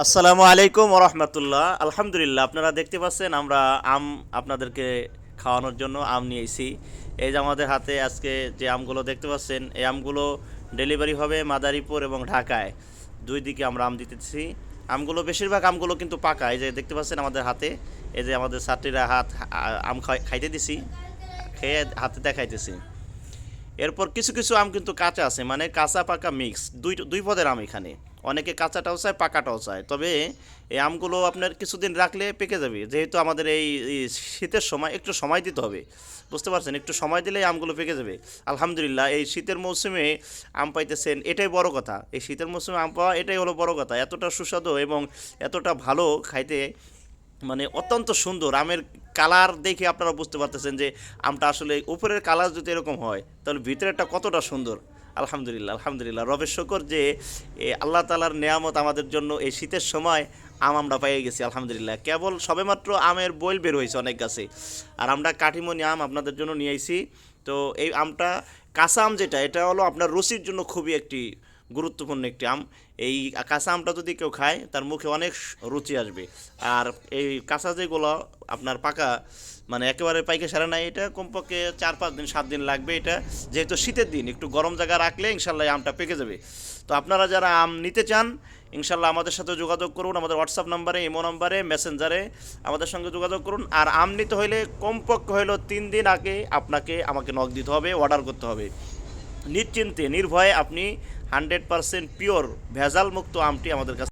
আসসালামু আলাইকুম রহমতুল্লাহ। আলহামদুলিল্লাহ, আপনারা দেখতে পাচ্ছেন আমরা আম আপনাদেরকে খাওয়ানোর জন্য আম নিয়ে এসেছি। এই যে আমাদের হাতে আজকে যে আমগুলো দেখতে পাচ্ছেন, এই আমগুলো ডেলিভারি হবে মাদারীপুর এবং ঢাকায়, দুই দিকে আমরা আম দিতেছি। আমগুলো বেশিরভাগ আমগুলো কিন্তু পাকা। এই যে দেখতে পাচ্ছেন আমাদের হাতে, এই যে আমাদের ছাত্রীরা আম খাইতে দিছি, খেয়ে হাতে দেখাইতেছি। এরপর কিছু কিছু আম কিন্তু কাঁচা আছে, মানে কাঁচা পাকা মিক্স, দুই দুই পদের আম এখানে। অনেকে কাঁচাটাও চায়, পাকাটাও চায়। তবে এই আমগুলো আপনার কিছুদিন রাখলে পেকে যাবে, যেহেতু আমাদের এই শীতের সময় একটু সময় দিতে হবে। বুঝতে পারছেন, একটু সময় দিলেই আমগুলো পেকে যাবে। আলহামদুলিল্লাহ, এই শীতের মৌসুমে আম পাইতেছেন, এটাই বড় কথা। এই শীতের মৌসুমে আম পাওয়া এটাই হলো বড় কথা। এতটা সুস্বাদু এবং এতটা ভালো খাইতে, মানে অত্যন্ত সুন্দর। আমের কালার দেখে আপনারা বুঝতে পারতেছেন যে আমটা আসলে উপরের কালার যদি এরকম হয় তাহলে ভিতরেরটা কতটা সুন্দর। আলহামদুলিল্লাহ, আলহামদুলিল্লাহ, রবের শকর যে আল্লাহ তাআলার নেয়ামত আমাদের জন্য এই শীতের সময় আম আমরা পেয়ে গেছি। আলহামদুলিল্লাহ, কেবল সবেমাত্র আমের বইল বের হয়েছে অনেক গাছে, আর আমরা কাঠিমনি আম আপনাদের জন্য নিয়ে আইছি। তো এই আমটা, কাঁচা আম যেটা, এটা হলো আপনার রুচির জন্য খুবই একটি গুরুত্বপূর্ণ একটি আম। এই কাঁচা আমটা যদি কেউ খায় তার মুখে অনেক রুচি আসবে। আর এই কাঁচা যেগুলো আপনার পাকা, মানে একেবারে পাইকে সারে নাই, এটা কমপক্ষে 4-5 দিন 7 দিন লাগবে। এটা যেহেতু শীতের দিন, একটু গরম জায়গা রাখলে ইনশাল্লাহ এই আমটা পেকে যাবে। তো আপনারা যারা আম নিতে চান, ইনশাল্লাহ আমাদের সাথে যোগাযোগ করুন। আমাদের হোয়াটসঅ্যাপ নাম্বারে, ইমো নাম্বারে, মেসেঞ্জারে আমাদের সঙ্গে যোগাযোগ করুন। আর আম নিতে হইলে কমপক্ষে হইলো 3 দিন আগে আমাকে নক দিতে হবে, অর্ডার করতে হবে। নিশ্চিন্তে নির্ভয়ে আপনি 100% পিওর ভেজাল মুক্ত আমটি আমাদের কাছে